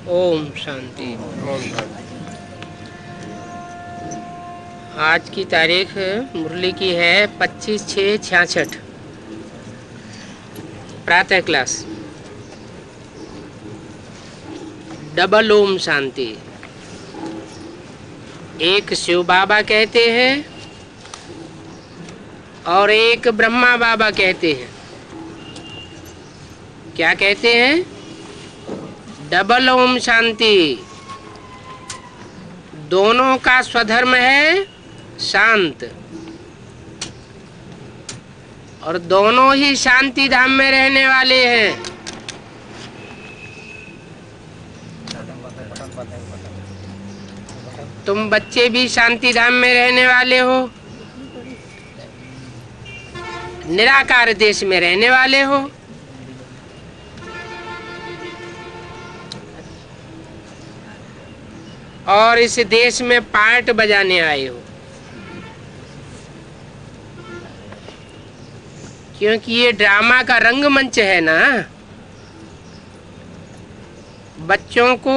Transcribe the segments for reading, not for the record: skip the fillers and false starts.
ओम शांति। ओम शांति। आज की तारीख मुरली की है 25/6/66। प्रातः क्लास। डबल ओम शांति। एक शिव बाबा कहते हैं और एक ब्रह्मा बाबा कहते हैं। क्या कहते हैं? डबल ओम शांति। दोनों का स्वधर्म है शांत, और दोनों ही शांति धाम में रहने वाले हैं। तुम बच्चे भी शांति धाम में रहने वाले हो, निराकार देश में रहने वाले हो। और इस देश में पार्ट बजाने आए हो, क्योंकि ये ड्रामा का रंगमंच है ना। बच्चों को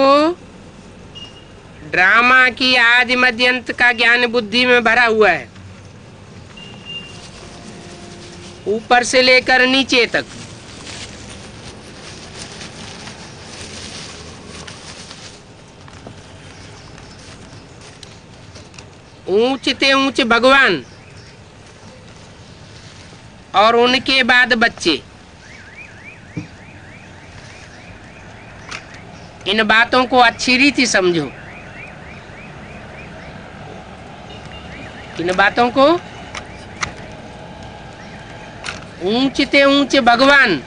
ड्रामा की आदि मध्य अंत का ज्ञान बुद्धि में भरा हुआ है, ऊपर से लेकर नीचे तक। ऊंचते ऊंच भगवान और उनके बाद बच्चे। इन बातों को अच्छी रीति समझो। इन बातों को, ऊंचते ऊंचे भगवान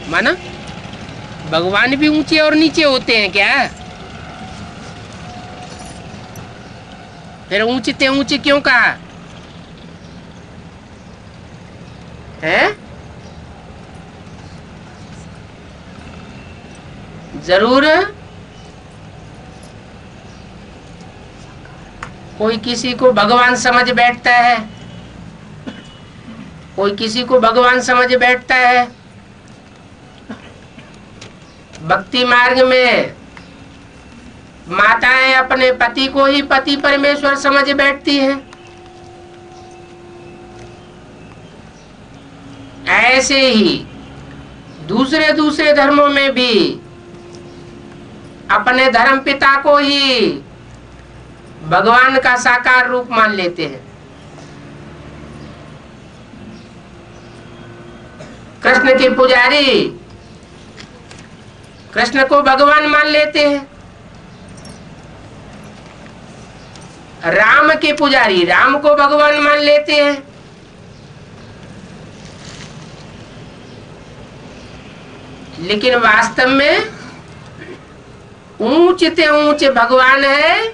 माना भगवान भी ऊंचे और नीचे होते हैं क्या? फिर ऊंचते ऊंचे क्यों कहा है? जरूर कोई किसी को भगवान समझ बैठता है, कोई किसी को भगवान समझ बैठता है। भक्ति मार्ग में माताएं अपने पति को ही पति परमेश्वर समझ बैठती हैं। ऐसे ही दूसरे दूसरे धर्मों में भी अपने धर्म पिता को ही भगवान का साकार रूप मान लेते हैं। कृष्ण के पुजारी कृष्ण को भगवान मान लेते हैं। राम के पुजारी राम को भगवान मान लेते हैं। लेकिन वास्तव में ऊंचते ऊंचे भगवान है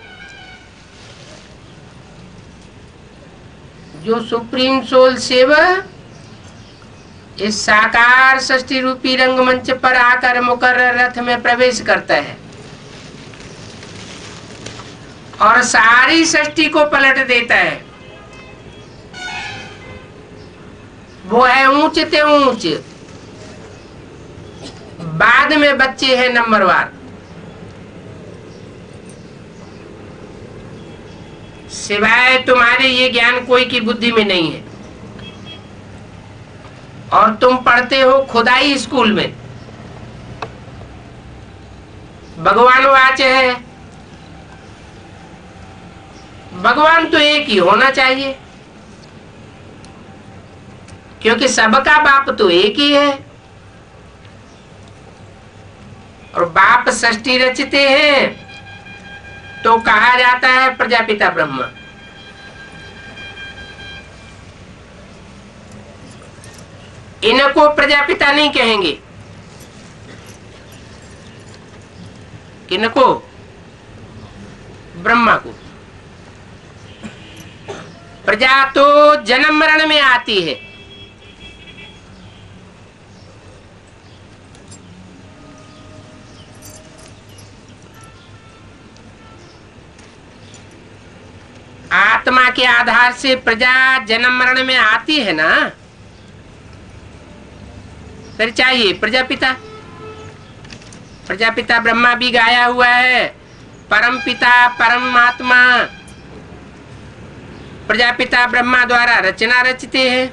जो सुप्रीम सोल सेवा इस साकार सृष्टि रूपी रंगमंच पर आकर मुकर्रर रथ में प्रवेश करता है और सारी सृष्टि को पलट देता है। वो है ऊंचते ऊंच। बाद में बच्चे हैं नंबरवार। सिवाय तुम्हारे ये ज्ञान कोई की बुद्धि में नहीं है। और तुम पढ़ते हो खुदाई स्कूल में। भगवान वाच्य है। भगवान तो एक ही होना चाहिए, क्योंकि सबका बाप तो एक ही है। और बाप सृष्टि रचते हैं तो कहा जाता है प्रजापिता ब्रह्मा। इनको प्रजापिता नहीं कहेंगे। किनको? ब्रह्मा को। प्रजा तो जन्म मरण में आती है। आत्मा के आधार से प्रजा जन्म मरण में आती है ना। फिर चाहिए प्रजापिता। प्रजापिता ब्रह्मा भी गाया हुआ है, परम पिता परमात्मा प्रजापिता ब्रह्मा द्वारा रचना रचते हैं।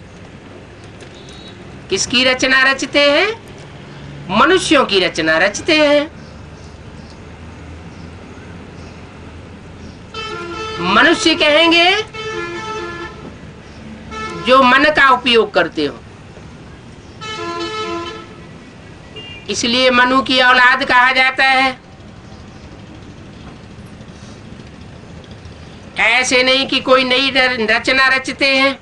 किसकी रचना रचते हैं? मनुष्यों की रचना रचते हैं। मनुष्य कहेंगे जो मन का उपयोग करते हो, इसलिए मनु की औलाद कहा जाता है। ऐसे नहीं कि कोई नई रचना रचते हैं,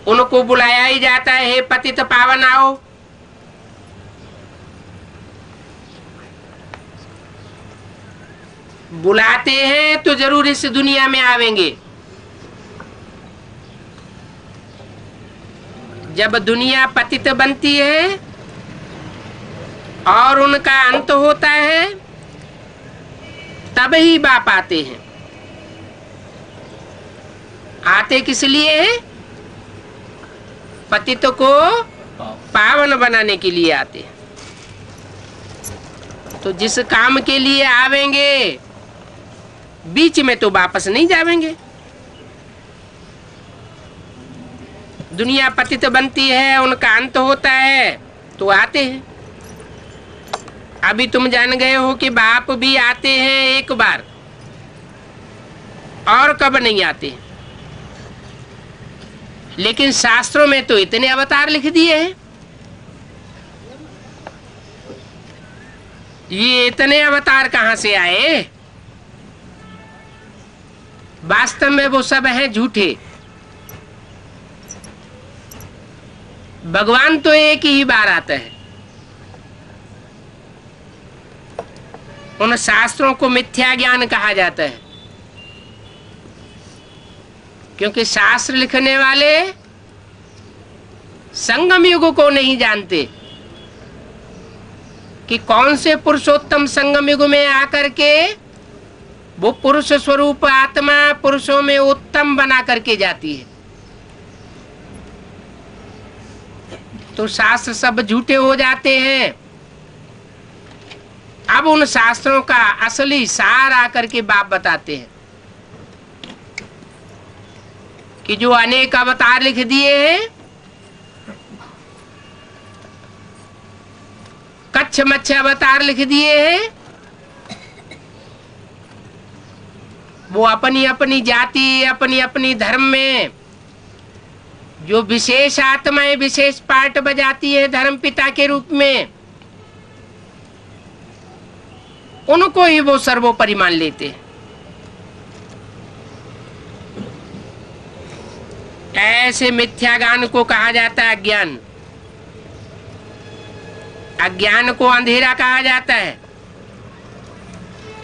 उनको बुलाया ही जाता है, हे पतित पावन आओ। बुलाते हैं तो जरूर इस दुनिया में आवेंगे। जब दुनिया पतित बनती है और उनका अंत होता है, तब ही बाप आते हैं। आते किस लिए हैं? पतित को पावन बनाने के लिए आते हैं। तो जिस काम के लिए आवेंगे, बीच में तो वापस नहीं जावेंगे। दुनिया पतित बनती है, उनका अंत होता है, तो आते हैं। अभी तुम जान गए हो कि बाप भी आते हैं एक बार, और कब नहीं आते। लेकिन शास्त्रों में तो इतने अवतार लिख दिए हैं। ये इतने अवतार कहां से आए? वास्तव में वो सब हैं झूठे। भगवान तो एक ही बार आता है। उन शास्त्रों को मिथ्या ज्ञान कहा जाता है, क्योंकि शास्त्र लिखने वाले संगम युग को नहीं जानते कि कौन से पुरुषोत्तम संगम युग में आकर के वो पुरुष स्वरूप आत्मा पुरुषों में उत्तम बना करके जाती है। तो शास्त्र सब झूठे हो जाते हैं। अब उन शास्त्रों का असली सार आकर के बाप बताते हैं कि जो अनेक अवतार लिख दिए हैं, कच्छ मच्छ अवतार लिख दिए हैं, वो अपनी अपनी जाति अपनी अपनी धर्म में जो विशेष आत्माएं विशेष पार्ट बजाती है धर्म पिता के रूप में, उनको ही वो सर्वोपरि मान लेते हैं। ऐसे मिथ्या ज्ञान को कहा जाता है अज्ञान। अज्ञान को अंधेरा कहा जाता है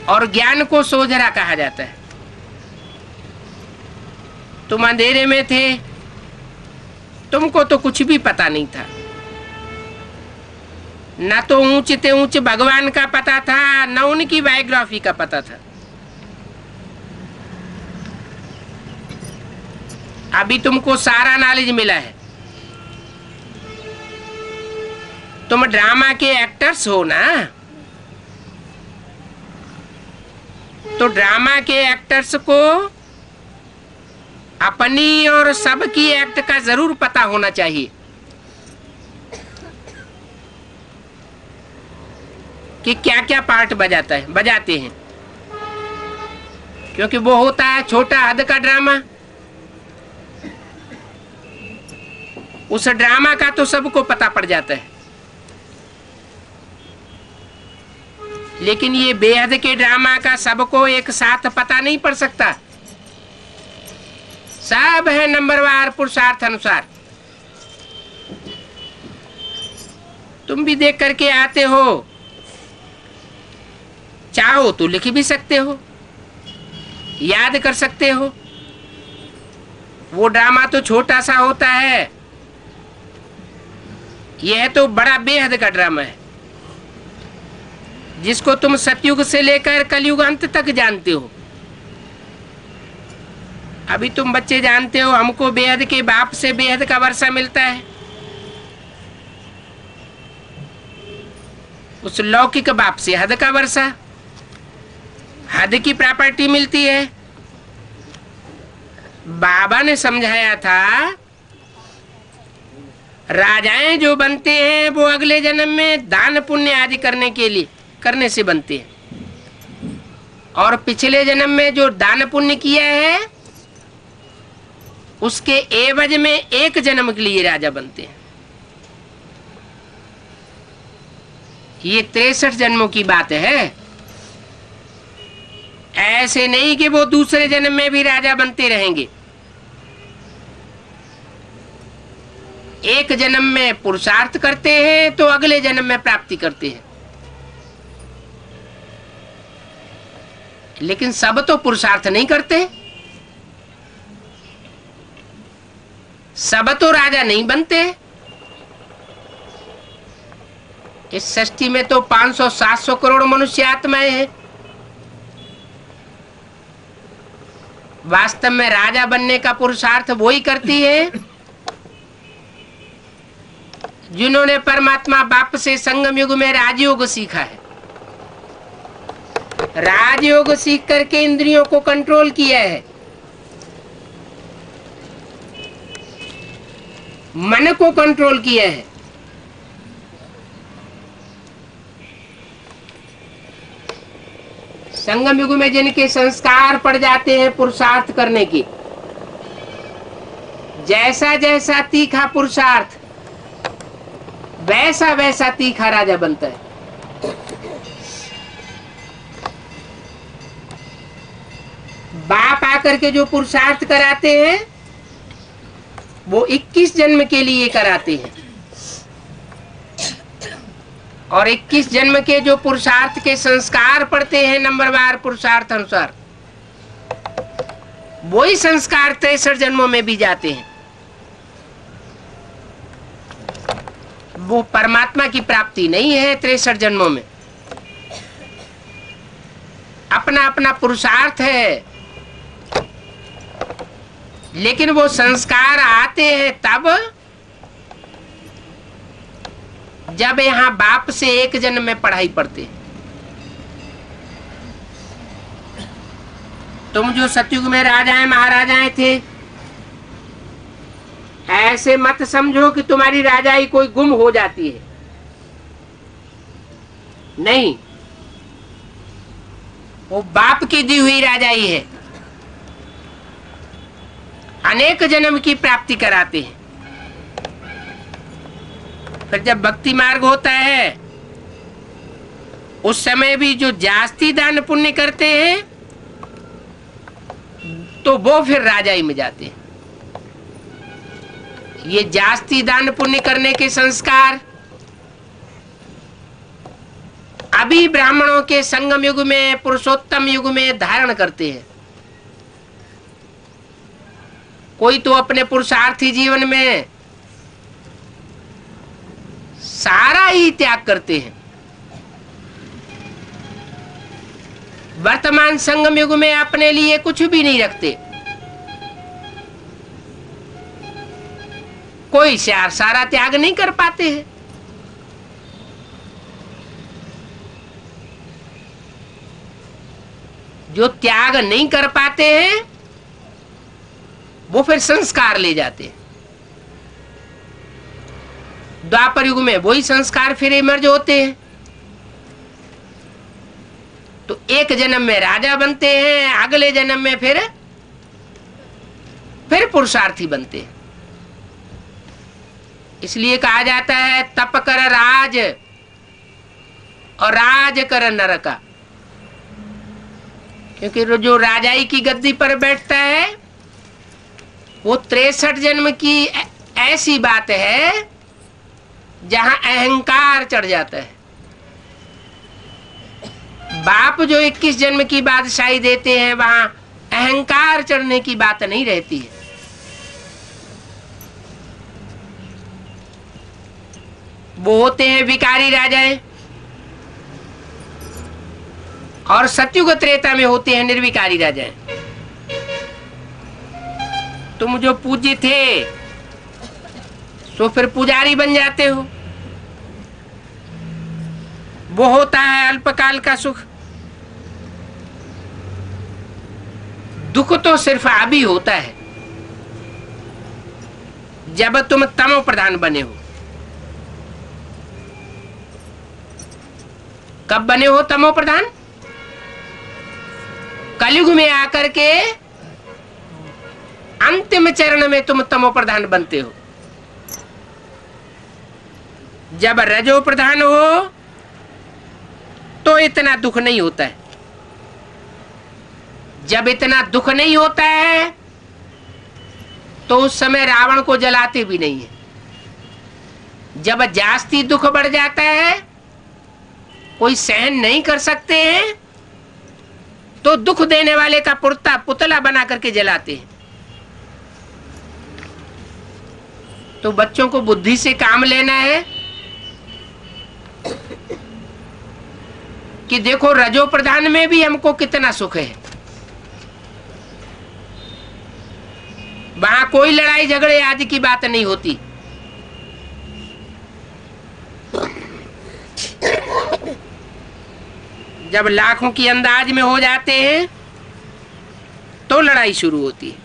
और ज्ञान को सोझरा कहा जाता है। तुम अंधेरे में थे, तुमको तो कुछ भी पता नहीं था, न तो ऊंचे ते ऊंचे भगवान का पता था, न उनकी बायोग्राफी का पता था। अभी तुमको सारा नॉलेज मिला है। तुम ड्रामा के एक्टर्स हो ना, तो ड्रामा के एक्टर्स को अपनी और सबकी एक्ट का जरूर पता होना चाहिए कि क्या क्या पार्ट बजाते हैं, क्योंकि वो होता है छोटा हद का ड्रामा। उस ड्रामा का तो सबको पता पड़ जाता है, लेकिन ये बेहद के ड्रामा का सबको एक साथ पता नहीं पड़ सकता। सब है नंबरवार पुरुषार्थ अनुसार। तुम भी देख करके आते हो, चाहो तो लिख भी सकते हो, याद कर सकते हो। वो ड्रामा तो छोटा सा होता है, यह तो बड़ा बेहद का ड्रामा है जिसको तुम सतयुग से लेकर कलयुग अंत तक जानते हो। अभी तुम बच्चे जानते हो, हमको बेहद के बाप से बेहद का वर्षा मिलता है। उस लौकिक बाप से हद का वर्षा, हद की प्रॉपर्टी मिलती है। बाबा ने समझाया था राजाएं जो बनते हैं वो अगले जन्म में दान पुण्य आदि करने से बनते हैं, और पिछले जन्म में जो दान पुण्य किया है उसके एवज में एक जन्म के लिए राजा बनते हैं। ये 63 जन्मों की बात है। ऐसे नहीं कि वो दूसरे जन्म में भी राजा बनते रहेंगे। एक जन्म में पुरुषार्थ करते हैं तो अगले जन्म में प्राप्ति करते हैं, लेकिन सब तो पुरुषार्थ नहीं करते, सब तो राजा नहीं बनते। इस सृष्टि में तो 500-700 करोड़ मनुष्य आत्माएं हैं। वास्तव में राजा बनने का पुरुषार्थ वो ही करती है जिन्होंने परमात्मा बाप से संगम युग में राजयोग सीखा है। राजयोग सीख करके इंद्रियों को कंट्रोल किया है, मन को कंट्रोल किया है। संगम युग में जिनके संस्कार पड़ जाते हैं पुरुषार्थ करने की, जैसा जैसा तीखा पुरुषार्थ वैसा वैसा तीखा राजा बनता है। बाप आकर के जो पुरुषार्थ कराते हैं वो 21 जन्म के लिए कराते हैं, और 21 जन्म के जो पुरुषार्थ के संस्कार पड़ते हैं नंबरवार पुरुषार्थ अनुसार, वही संस्कार 63 जन्मों में भी जाते हैं। वो परमात्मा की प्राप्ति नहीं है 63 जन्मों में, अपना अपना पुरुषार्थ है, लेकिन वो संस्कार आते हैं तब जब यहाँ बाप से एक जन्म में पढ़ाई पढ़ते हैं। तुम जो सतयुग में राजाएं महाराजाएं थे, ऐसे मत समझो कि तुम्हारी राजाई कोई गुम हो जाती है। नहीं, वो बाप की दी हुई राजाई है, अनेक जन्म की प्राप्ति कराते हैं। फिर जब भक्ति मार्ग होता है उस समय भी जो जास्ती दान पुण्य करते हैं तो वो फिर राजाई में जाते हैं। ये जास्ती दान पुण्य करने के संस्कार अभी ब्राह्मणों के संगम युग में पुरुषोत्तम युग में धारण करते हैं। कोई तो अपने पुरुषार्थी जीवन में सारा ही त्याग करते हैं। वर्तमान संगम युग में अपने लिए कुछ भी नहीं रखते। कोई सारा त्याग नहीं कर पाते हैं। जो त्याग नहीं कर पाते हैं वो फिर संस्कार ले जाते हैं। द्वापर युग में वही संस्कार फिर इमर्ज होते हैं, तो एक जन्म में राजा बनते हैं, अगले जन्म में फिर पुरुषार्थी बनते हैं। इसलिए कहा जाता है तप कर राज और राज कर नरका, क्योंकि जो राजाई की गद्दी पर बैठता है वो 63 जन्म की ऐसी बात है जहां अहंकार चढ़ जाता है। बाप जो 21 जन्म की बादशाही देते हैं वहां अहंकार चढ़ने की बात नहीं रहती है। वो होते हैं विकारी राजाएं, और सतयुग त्रेता में होते हैं निर्विकारी राजाएं। तुम जो पूज्य थे तो फिर पुजारी बन जाते हो। वो होता है अल्पकाल का सुख। दुख तो सिर्फ अभी होता है जब तुम तमो प्रधान बने हो। कब बने हो तमो प्रधान? कलयुग में आकर के अंतिम चरण में तुम तमो प्रधान बनते हो। जब रजो प्रधान हो तो इतना दुख नहीं होता है। जब इतना दुख नहीं होता है तो उस समय रावण को जलाते भी नहीं है। जब जास्ती दुख बढ़ जाता है, कोई सहन नहीं कर सकते हैं, तो दुख देने वाले का पुतला बना करके जलाते हैं। तो बच्चों को बुद्धि से काम लेना है कि देखो रजो प्रधान में भी हमको कितना सुख है। वहां कोई लड़ाई झगड़े आदि की बात नहीं होती। जब लाखों की अंदाज में हो जाते हैं तो लड़ाई शुरू होती है।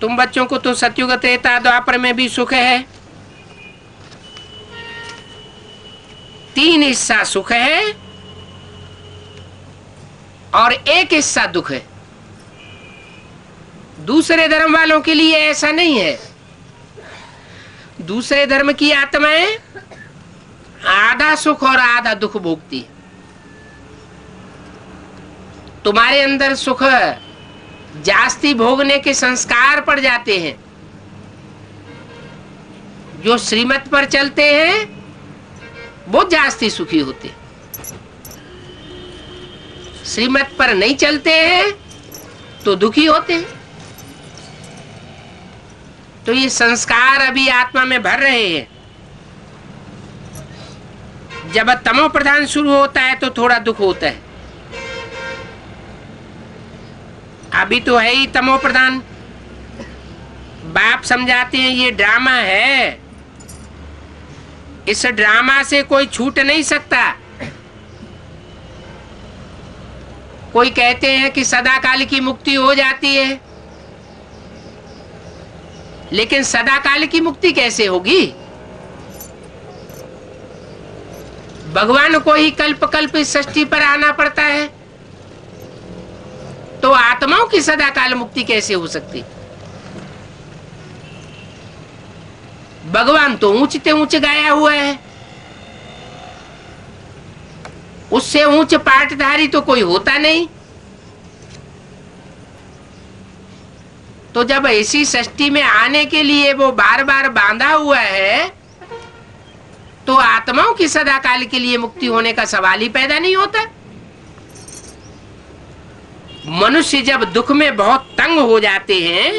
तुम बच्चों को तो सतयुग त्रेता द्वापर में भी सुख है। 3 हिस्सा सुख है और 1 हिस्सा दुख है। दूसरे धर्म वालों के लिए ऐसा नहीं है। दूसरे धर्म की आत्माएं आधा सुख और आधा दुख भोगती है। तुम्हारे अंदर सुख जास्ती भोगने के संस्कार पड़ जाते हैं। जो श्रीमत पर चलते हैं वो जास्ती सुखी होते हैं। श्रीमत पर नहीं चलते हैं तो दुखी होते हैं। तो ये संस्कार अभी आत्मा में भर रहे हैं। जब तमो प्रधान शुरू होता है तो थोड़ा दुख होता है। अभी तो है ही तमो प्रधान। बाप समझाते हैं ये ड्रामा है, इस ड्रामा से कोई छूट नहीं सकता। कोई कहते हैं कि सदाकाल की मुक्ति हो जाती है, लेकिन सदाकाल की मुक्ति कैसे होगी? भगवान को ही कल्प कल्प इस सृष्टि पर आना पड़ता है, तो आत्माओं की सदाकाल मुक्ति कैसे हो सकती? भगवान तो ऊंचते ऊंच गाया हुआ है, उससे ऊंच पाटधारी तो कोई होता नहीं। तो जब ऐसी सृष्टि में आने के लिए वो बार बार बांधा हुआ है, तो आत्माओं की सदाकाल के लिए मुक्ति होने का सवाल ही पैदा नहीं होता। मनुष्य जब दुख में बहुत तंग हो जाते हैं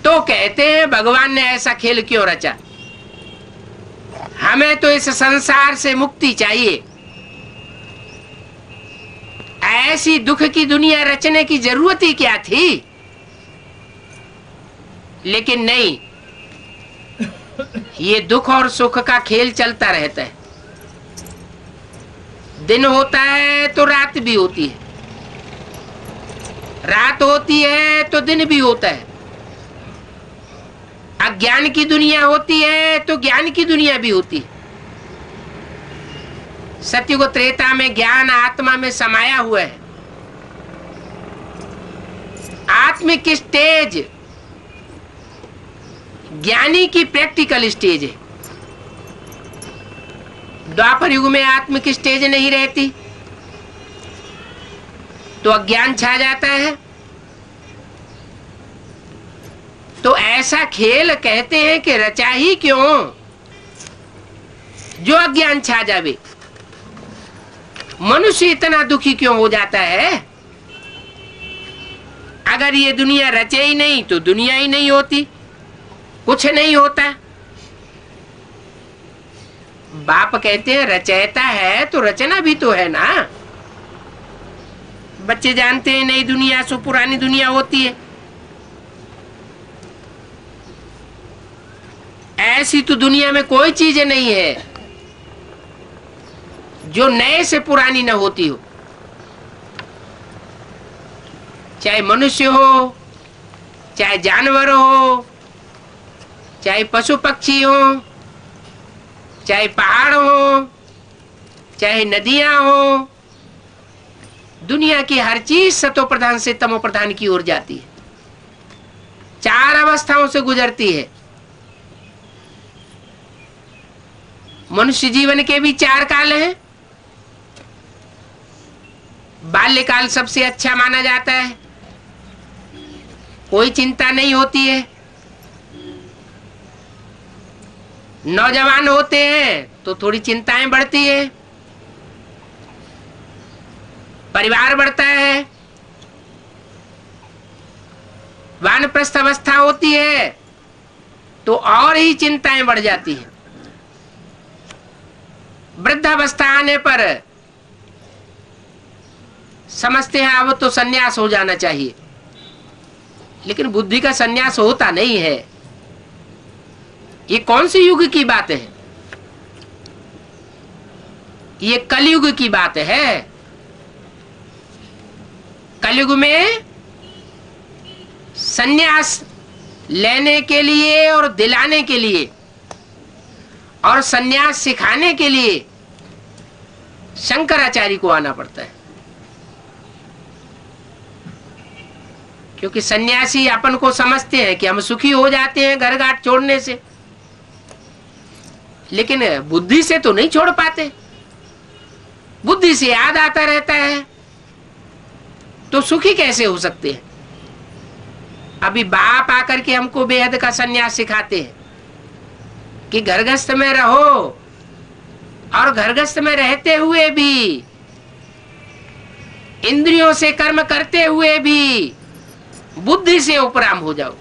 तो कहते हैं भगवान ने ऐसा खेल क्यों रचा, हमें तो इस संसार से मुक्ति चाहिए। ऐसी दुख की दुनिया रचने की जरूरत ही क्या थी? लेकिन नहीं, ये दुख और सुख का खेल चलता रहता है। दिन होता है तो रात भी होती है, रात होती है तो दिन भी होता है। अज्ञान की दुनिया होती है तो ज्ञान की दुनिया भी होती है। सतयुग त्रेता में ज्ञान आत्मा में समाया हुआ है। आत्मिक स्टेज ज्ञानी की प्रैक्टिकल स्टेज है। द्वापर युग में आत्मिक स्टेज नहीं रहती तो अज्ञान छा जाता है। तो ऐसा खेल कहते हैं कि रचा ही क्यों, जो अज्ञान छा जावे। मनुष्य इतना दुखी क्यों हो जाता है? अगर ये दुनिया रचे ही नहीं तो दुनिया ही नहीं होती, कुछ नहीं होता। बाप कहते हैं रचयिता है तो रचना भी तो है ना। बच्चे जानते हैं नई दुनिया सो पुरानी दुनिया होती है। ऐसी तो दुनिया में कोई चीज नहीं है जो नए से पुरानी न होती हो। चाहे मनुष्य हो, चाहे जानवर हो, चाहे पशु पक्षी हो, चाहे पहाड़ हो, चाहे नदियां हो, दुनिया की हर चीज सतो प्रधान से तमो प्रधान की ओर जाती है, चार अवस्थाओं से गुजरती है। मनुष्य जीवन के भी चार काल हैं। बाल्यकाल सबसे अच्छा माना जाता है, कोई चिंता नहीं होती है। नौजवान होते हैं तो थोड़ी चिंताएं बढ़ती है, परिवार बढ़ता है। वानप्रस्थ अवस्था होती है तो और ही चिंताएं बढ़ जाती हैं। वृद्धावस्था आने पर समझते हैं अब तो सन्यास हो जाना चाहिए, लेकिन बुद्धि का सन्यास होता नहीं है। ये कौन सी युग की बात है? ये कलयुग की बात है। कलयुग में सन्यास लेने के लिए और दिलाने के लिए और सन्यास सिखाने के लिए शंकराचार्य को आना पड़ता है, क्योंकि सन्यासी अपन को समझते हैं कि हम सुखी हो जाते हैं घर घाट छोड़ने से, लेकिन बुद्धि से तो नहीं छोड़ पाते। बुद्धि से याद आता रहता है तो सुखी कैसे हो सकते हैं? अभी बाप आकर के हमको बेहद का सन्यास सिखाते हैं कि घरगस्थ में रहो, और घरगस्थ में रहते हुए भी, इंद्रियों से कर्म करते हुए भी बुद्धि से उपराम हो जाओ।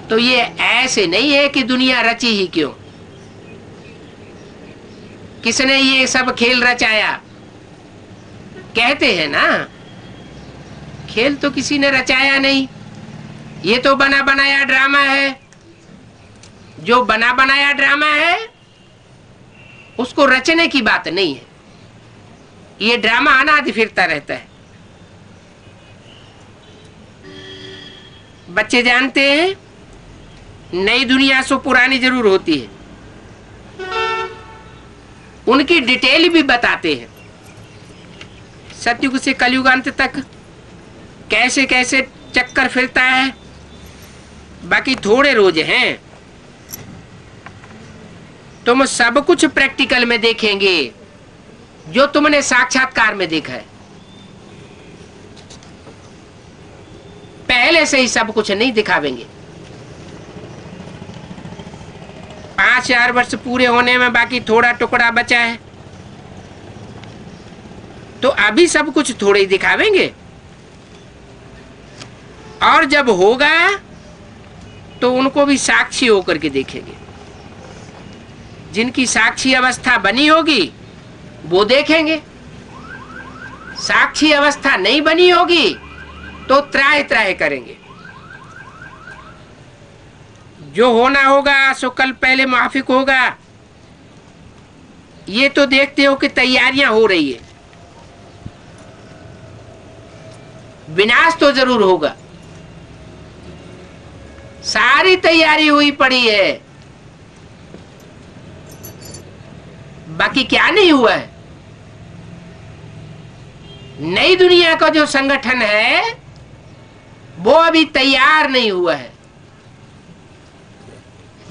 तो ये ऐसे नहीं है कि दुनिया रची ही क्यों, किसने ये सब खेल रचाया? कहते हैं ना, खेल तो किसी ने रचाया नहीं, ये तो बना बनाया ड्रामा है। जो बना बनाया ड्रामा है उसको रचने की बात नहीं है, ये ड्रामा अनादि फिरता रहता है। बच्चे जानते हैं नई दुनिया सो पुरानी जरूर होती है, उनकी डिटेल भी बताते हैं। सतयुग से कलयुगांत तक कैसे कैसे चक्कर फिरता है। बाकी थोड़े रोज हैं, तुम सब कुछ प्रैक्टिकल में देखेंगे जो तुमने साक्षात्कार में देखा है। पहले से ही सब कुछ नहीं दिखावेंगे। 5000 वर्ष पूरे होने में बाकी थोड़ा टुकड़ा बचा है, तो अभी सब कुछ थोड़े ही दिखावेंगे, और जब होगा तो उनको भी साक्षी होकर के देखेंगे। जिनकी साक्षी अवस्था बनी होगी वो देखेंगे, साक्षी अवस्था नहीं बनी होगी तो त्राह त्राह करेंगे। जो होना होगा सो कल पहले माफिक होगा। ये तो देखते हो कि तैयारियां हो रही है, विनाश तो जरूर होगा। सारी तैयारी हुई पड़ी है, बाकी क्या नहीं हुआ है? नई दुनिया का जो संगठन है वो अभी तैयार नहीं हुआ है।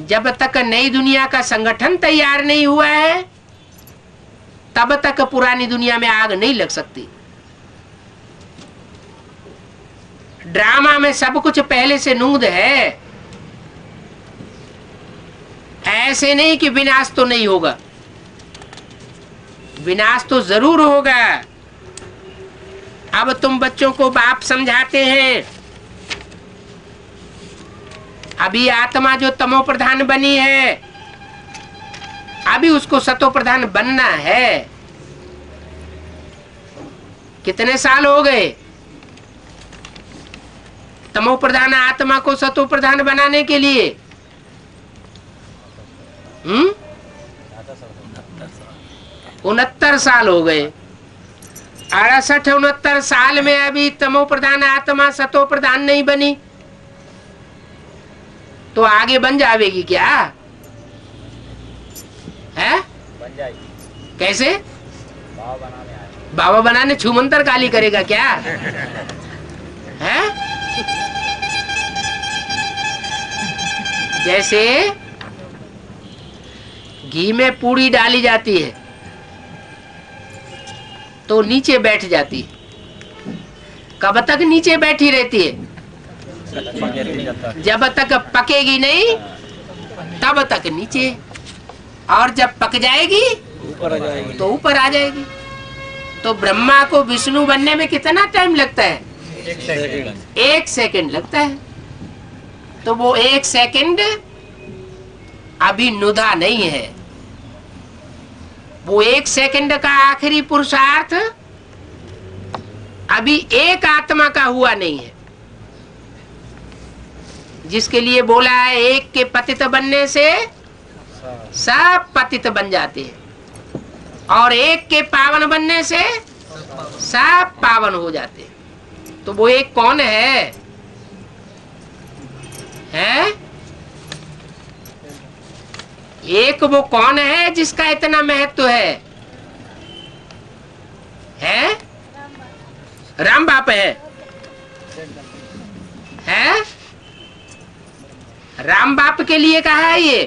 जब तक नई दुनिया का संगठन तैयार नहीं हुआ है तब तक पुरानी दुनिया में आग नहीं लग सकती। ड्रामा में सब कुछ पहले से नूद है, ऐसे नहीं कि विनाश तो नहीं होगा, विनाश तो जरूर होगा। अब तुम बच्चों को बाप समझाते हैं, अभी आत्मा जो तमो प्रधान बनी है अभी उसको सतो प्रधान बनना है। कितने साल हो गए? तमो प्रधान आत्मा को सतो प्रधान बनाने के लिए 69 साल हो गए। 68-69 साल में अभी तमो प्रधान आत्मा सतो प्रधान नहीं बनी, तो आगे बन जाएगी क्या? है बन जाएगी। कैसे? बाबा बनाने छूमंतर काली करेगा क्या? है जैसे घी में पूड़ी डाली जाती है तो नीचे बैठ जाती है। कब तक नीचे बैठी रहती है? जब तक पकेगी नहीं तब तक नीचे, और जब पक जाएगी तो ऊपर आ जाएगी। तो ब्रह्मा को विष्णु बनने में कितना टाइम लगता है? 1 सेकंड लगता है। तो वो 1 सेकंड अभी नुदा नहीं है। वो 1 सेकंड का आखिरी पुरुषार्थ अभी एक आत्मा का हुआ नहीं है, जिसके लिए बोला है एक के पतित बनने से सब पतित बन जाते हैं, और एक के पावन बनने से सब पावन हो जाते हैं। तो वो एक कौन है? एक वो कौन है जिसका इतना महत्व है? राम बाप है? राम बाप के लिए कहा है ये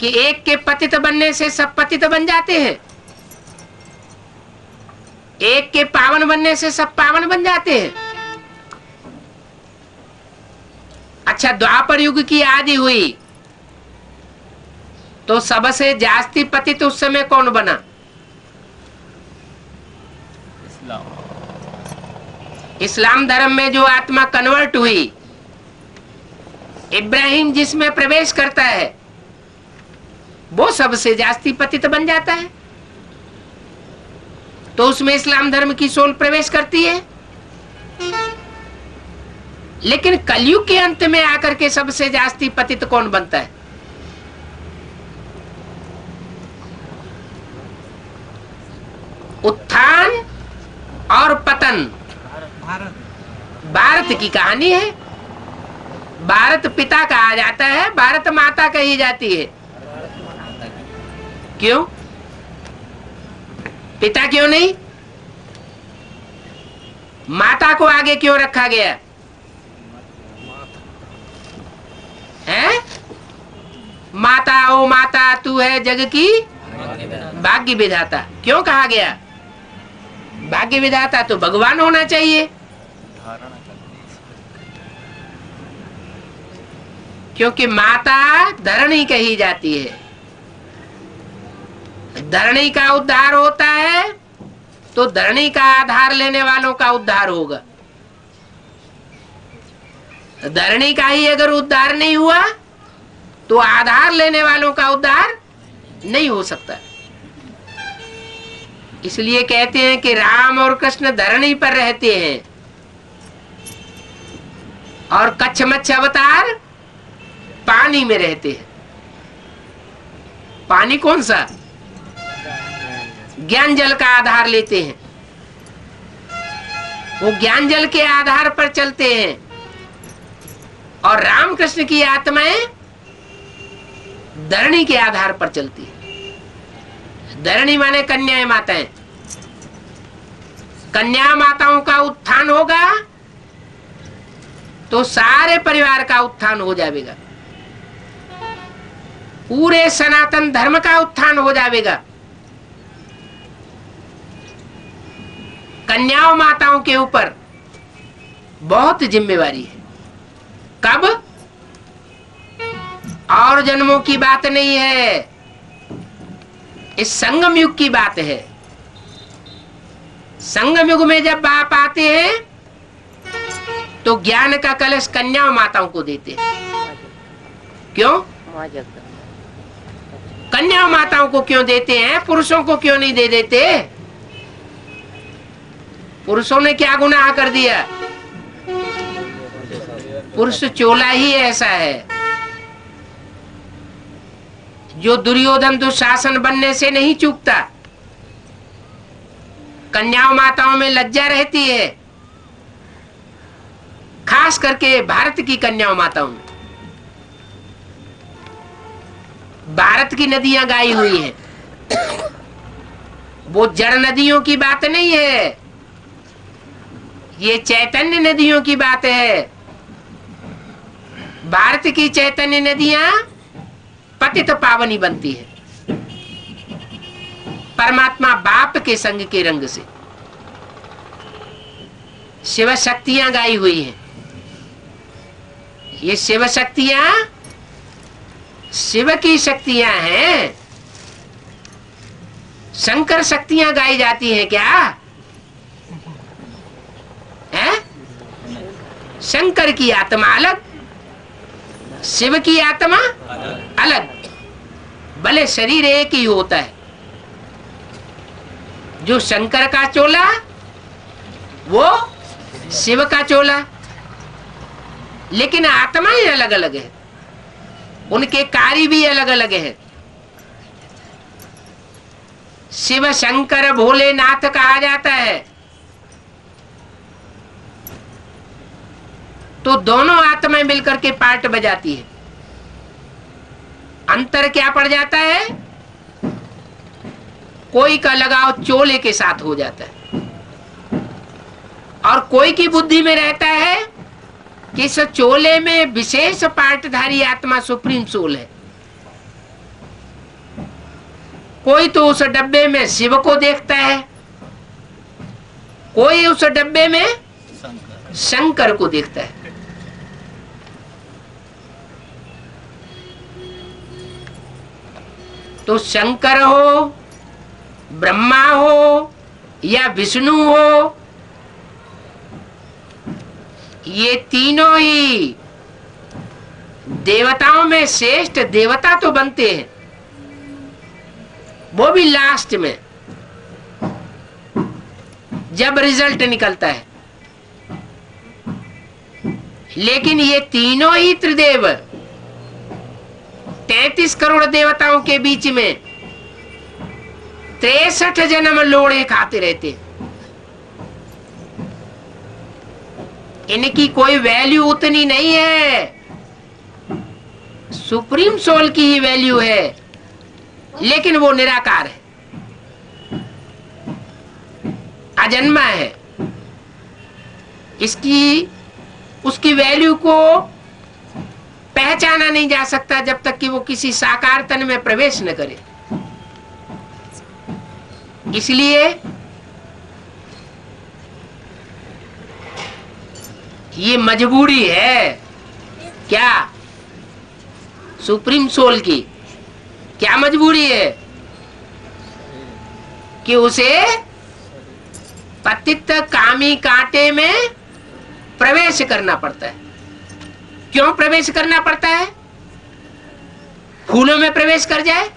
कि एक के पतित बनने से सब पतित बन जाते हैं, एक के पावन बनने से सब पावन बन जाते हैं। अच्छा, द्वापर युग की आदि हुई तो सबसे जास्ती पतित उस समय कौन बना? इस्लाम धर्म में जो आत्मा कन्वर्ट हुई, इब्राहिम जिसमें प्रवेश करता है वो सबसे जास्ती पतित बन जाता है। तो उसमें इस्लाम धर्म की सोल प्रवेश करती है। लेकिन कलयुग के अंत में आकर के सबसे जास्ती पतित कौन बनता है? उत्थान और पतन भारत की कहानी है। भारत पिता कहा जाता है, भारत माता कही जाती है। क्यों? पिता क्यों नहीं? माता को आगे क्यों रखा गया है? माता, ओ माता तू है जग की भाग्य विधाता, क्यों कहा गया? भाग्य विधाता तो भगवान होना चाहिए, क्योंकि माता धरणी कही जाती है। धरणी का उद्धार होता है तो धरणी का आधार लेने वालों का उद्धार होगा। धरणी का ही अगर उद्धार नहीं हुआ तो आधार लेने वालों का उद्धार नहीं हो सकता। इसलिए कहते हैं कि राम और कृष्ण धरणी पर रहते हैं और कच्छ मच्छ अवतार पानी में रहते हैं। पानी कौन सा? ज्ञान जल का आधार लेते हैं, वो ज्ञान जल के आधार पर चलते हैं। और रामकृष्ण की आत्माएं धरणी के आधार पर चलती है। धरणी माने कन्याएं माताएं। कन्या माताओं का उत्थान होगा तो सारे परिवार का उत्थान हो जाएगा, पूरे सनातन धर्म का उत्थान हो जाएगा। कन्याओं माताओं के ऊपर बहुत जिम्मेवारी है। कब? और जन्मों की बात नहीं है, इस संगम युग की बात है। संगम युग में जब बाप आते हैं तो ज्ञान का कलश कन्याओं माताओं को देते हैं। क्यों? कन्याओं माताओं को क्यों देते हैं? पुरुषों को क्यों नहीं दे देते? पुरुषों ने क्या गुनाह कर दिया? पुरुष चोला ही ऐसा है जो दुर्योधन दुशासन बनने से नहीं चूकता। कन्याओं माताओं में लज्जा रहती है, खास करके भारत की कन्याओं माताओं में। भारत की नदियां गाई हुई हैं, वो जड़ नदियों की बात नहीं है, ये चैतन्य नदियों की बात है। भारत की चैतन्य नदियां पतित पावनी बनती है परमात्मा बाप के संग के रंग से। शिव शक्तियां गाई हुई हैं, ये शिव शक्तियां शिव की शक्तियां हैं। शंकर शक्तियां गाई जाती हैं क्या है? शंकर की आत्मा अलग, शिव की आत्मा अलग, भले शरीर एक ही होता है। जो शंकर का चोला वो शिव का चोला, लेकिन आत्माएं अलग अलग है, उनके कार्य भी अलग अलग है। शिव शंकर भोलेनाथ कहा जाता है तो दोनों आत्माएं मिलकर के पार्ट बजाती है। अंतर क्या पड़ जाता है? कोई का लगाव चोले के साथ हो जाता है और कोई की बुद्धि में रहता है कि इस चोले में विशेष पार्टधारी आत्मा सुप्रीम सोल है। कोई तो उस डब्बे में शिव को देखता है, कोई उस डब्बे में शंकर को देखता है। तो शंकर हो, ब्रह्मा हो या विष्णु हो, ये तीनों ही देवताओं में श्रेष्ठ देवता तो बनते हैं, वो भी लास्ट में जब रिजल्ट निकलता है। लेकिन ये तीनों ही त्रिदेव 33 करोड़ देवताओं के बीच में 63 जन्म लोड़े खाते रहते हैं। इनकी कोई वैल्यू उतनी नहीं है, सुप्रीम सोल की ही वैल्यू है, लेकिन वो निराकार है, अजन्मा है। इसकी उसकी वैल्यू को पहचाना नहीं जा सकता जब तक कि वो किसी साकार तन में प्रवेश न करे। इसलिए ये मजबूरी है क्या सुप्रीम सोल की? क्या मजबूरी है कि उसे पतित कामी कांटे में प्रवेश करना पड़ता है। क्यों प्रवेश करना पड़ता है? फूलों में प्रवेश कर जाए,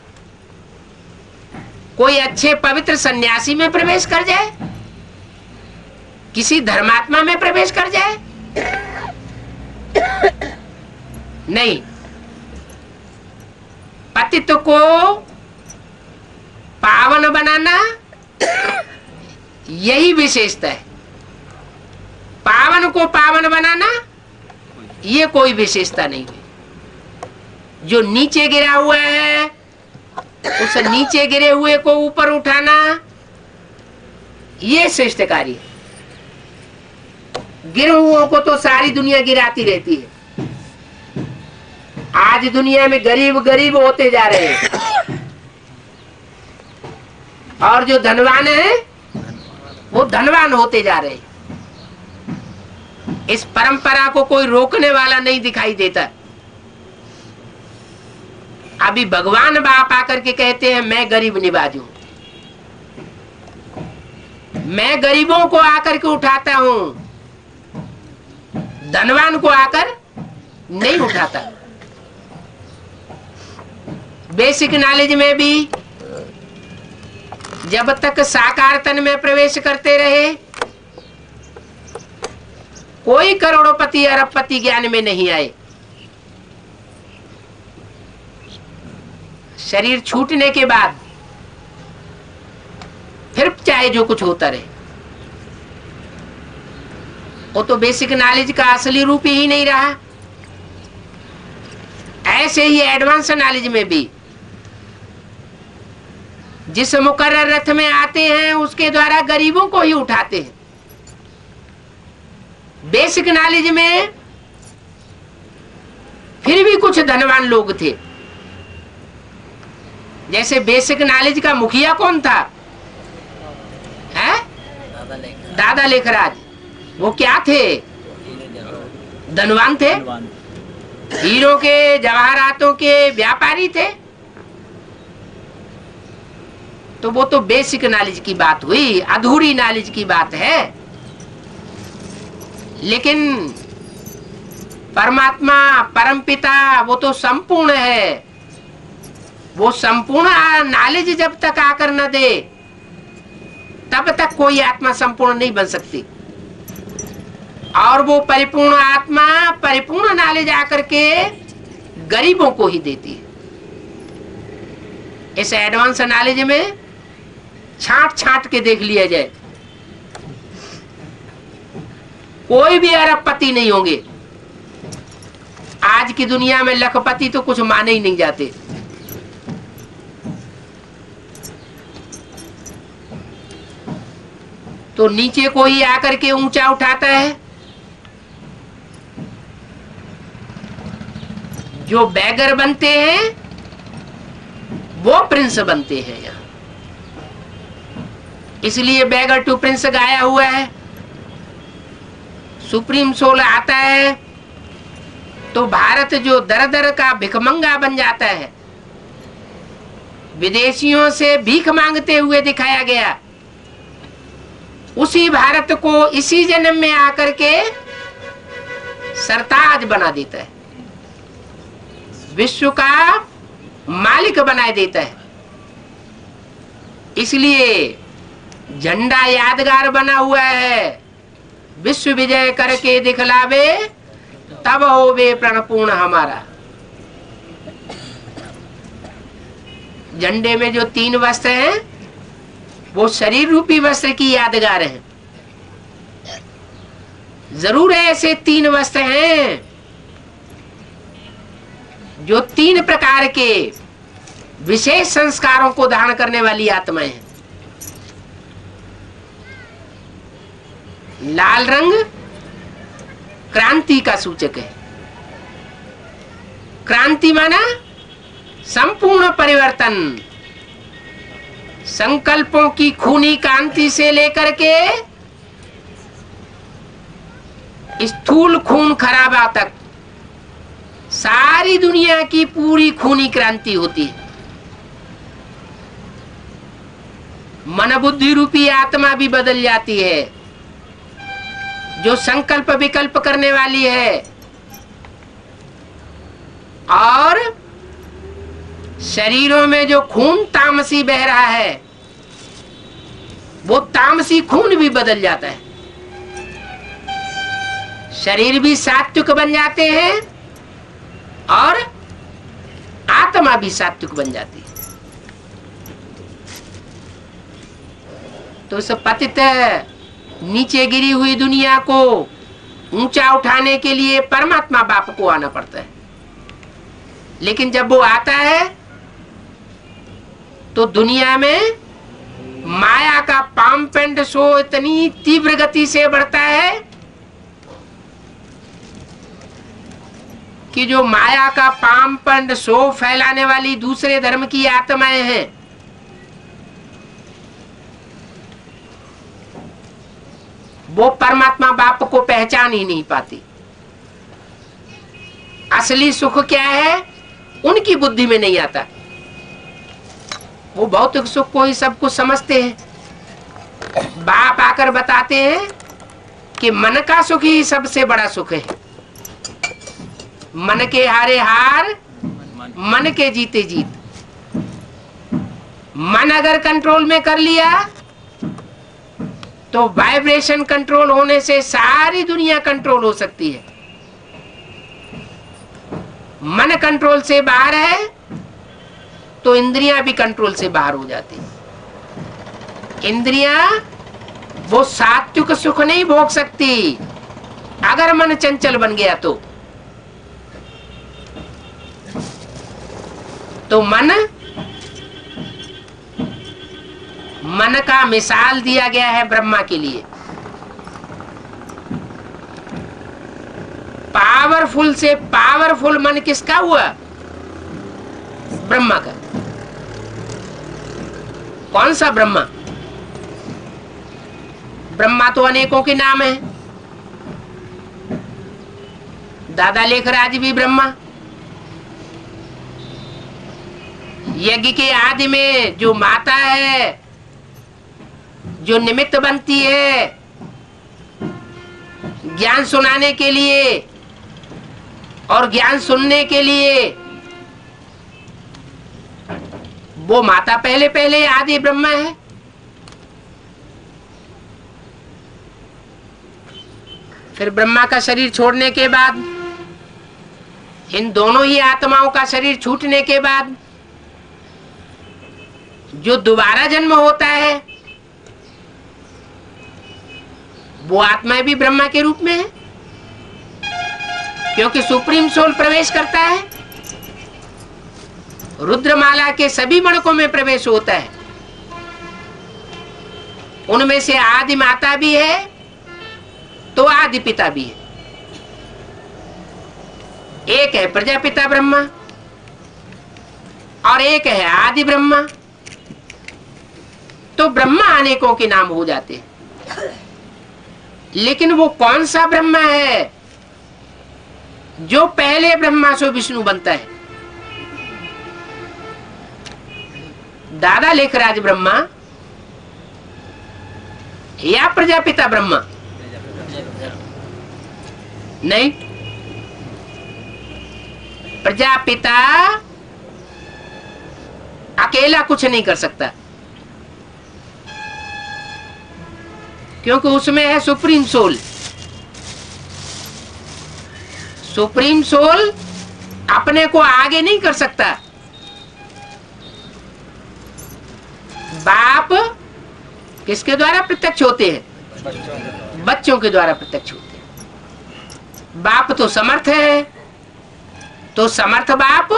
कोई अच्छे पवित्र सन्यासी में प्रवेश कर जाए, किसी धर्मात्मा में प्रवेश कर जाए? नहीं, पतित को पावन बनाना यही विशेषता है। पावन को पावन बनाना ये कोई विशेषता नहीं है। जो नीचे गिरा हुआ है उस नीचे गिरे हुए को ऊपर उठाना ये श्रेष्ठ कार्य है। गिरे हुओं को तो सारी दुनिया गिराती रहती है। आज दुनिया में गरीब गरीब होते जा रहे हैं और जो धनवान है वो धनवान होते जा रहे हैं। इस परंपरा को कोई रोकने वाला नहीं दिखाई देता। अभी भगवान बाप आकर के कहते हैं मैं गरीब निवाज हूं, मैं गरीबों को आकर के उठाता हूं, धनवान को आकर नहीं उठाता। बेसिक नॉलेज में भी जब तक साकार तन में प्रवेश करते रहे कोई करोड़पति अरबपति ज्ञान में नहीं आए। शरीर छूटने के बाद फिर चाहे जो कुछ होता रहे, वो तो बेसिक नॉलेज का असली रूप ही नहीं रहा। ऐसे ही एडवांस नॉलेज में भी जिस मुकर्रर रथ में आते हैं उसके द्वारा गरीबों को ही उठाते हैं। बेसिक नॉलेज में फिर भी कुछ धनवान लोग थे। जैसे बेसिक नॉलेज का मुखिया कौन था? है दादा लेखराज। वो क्या थे? धनवान थे, हीरो के जवाहरातों के व्यापारी थे। तो वो तो बेसिक नॉलेज की बात हुई, अधूरी नॉलेज की बात है। लेकिन परमात्मा परमपिता वो तो संपूर्ण है। वो संपूर्ण नॉलेज जब तक आकर न दे तब तक कोई आत्मा संपूर्ण नहीं बन सकती। और वो परिपूर्ण आत्मा परिपूर्ण नॉलेज आकर के गरीबों को ही देती है। इस एडवांस नॉलेज में छांट छांट के देख लिया जाए, कोई भी अरबपति नहीं होंगे। आज की दुनिया में लखपति तो कुछ माने ही नहीं जाते। तो नीचे को ही आकर के ऊंचा उठाता है। जो बैगर बनते हैं वो प्रिंस बनते हैं यहाँ। इसलिए बैगर टू प्रिंस गाया हुआ है। सुप्रीम सोल आता है तो भारत जो दर दर का भिखमंगा बन जाता है, विदेशियों से भीख मांगते हुए दिखाया गया, उसी भारत को इसी जन्म में आकर के सरताज बना देता है, विश्व का मालिक बना देता है। इसलिए झंडा यादगार बना हुआ है, विश्व विजय करके दिखलावे तब होवे प्रणपूर्ण हमारा। झंडे में जो 3 वस्त्र हैं वो शरीर रूपी वस्त्र की यादगार हैं। जरूर ऐसे 3 वस्त्र हैं जो 3 प्रकार के विशेष संस्कारों को धारण करने वाली आत्माएं हैं। लाल रंग क्रांति का सूचक है। क्रांति माना संपूर्ण परिवर्तन, संकल्पों की खूनी कांति से लेकर के स्थूल खून खराबा तक सारी दुनिया की पूरी खूनी क्रांति होती है। मन बुद्धि रूपी आत्मा भी बदल जाती है, जो संकल्प विकल्प करने वाली है। और शरीरों में जो खून तामसी बह रहा है वो तामसी खून भी बदल जाता है। शरीर भी सात्विक बन जाते हैं और आत्मा भी सात्विक बन जाती है। तो इस पतित नीचे गिरी हुई दुनिया को ऊंचा उठाने के लिए परमात्मा बाप को आना पड़ता है। लेकिन जब वो आता है तो दुनिया में माया का पाम्प एंड शो इतनी तीव्र गति से बढ़ता है कि जो माया का पाम्प एंड शो फैलाने वाली दूसरे धर्म की आत्माएं हैं, वो परमात्मा बाप को पहचान ही नहीं पाती। असली सुख क्या है उनकी बुद्धि में नहीं आता। वो भौतिक सुख को ही सब कुछ समझते हैं। बाप आकर बताते हैं कि मन का सुख ही सबसे बड़ा सुख है। मन के हारे हार, मन के जीते जीत। मन अगर कंट्रोल में कर लिया तो वाइब्रेशन कंट्रोल होने से सारी दुनिया कंट्रोल हो सकती है। मन कंट्रोल से बाहर है तो इंद्रियां भी कंट्रोल से बाहर हो जाती है। इंद्रियां वो सात्विक सुख नहीं भोग सकती अगर मन चंचल बन गया तो मन का मिसाल दिया गया है ब्रह्मा के लिए। पावरफुल से पावरफुल मन किसका हुआ? ब्रह्मा का। कौन सा ब्रह्मा? ब्रह्मा तो अनेकों के नाम है। दादा लेखराज भी ब्रह्मा। यज्ञ के आदि में जो माता है, जो निमित्त बनती है ज्ञान सुनाने के लिए और ज्ञान सुनने के लिए, वो माता पहले पहले आदि ब्रह्मा है। फिर ब्रह्मा का शरीर छोड़ने के बाद, इन दोनों ही आत्माओं का शरीर छूटने के बाद जो दोबारा जन्म होता है वो आत्मा भी ब्रह्मा के रूप में है, क्योंकि सुप्रीम सोल प्रवेश करता है। रुद्रमाला के सभी मणकों में प्रवेश होता है। उनमें से आदि माता भी है तो आदि पिता भी है। एक है प्रजापिता ब्रह्मा और एक है आदि ब्रह्मा। तो ब्रह्मा अनेकों के नाम हो जाते हैं। लेकिन वो कौन सा ब्रह्मा है जो पहले ब्रह्मा से विष्णु बनता है? दादा लेखराज ब्रह्मा या प्रजापिता ब्रह्मा? नहीं, प्रजापिता अकेला कुछ नहीं कर सकता, क्योंकि उसमें है सुप्रीम सोल। सुप्रीम सोल अपने को आगे नहीं कर सकता। बाप किसके द्वारा प्रत्यक्ष होते हैं? बच्चों के द्वारा प्रत्यक्ष होते हैं। बाप तो समर्थ है, तो समर्थ बाप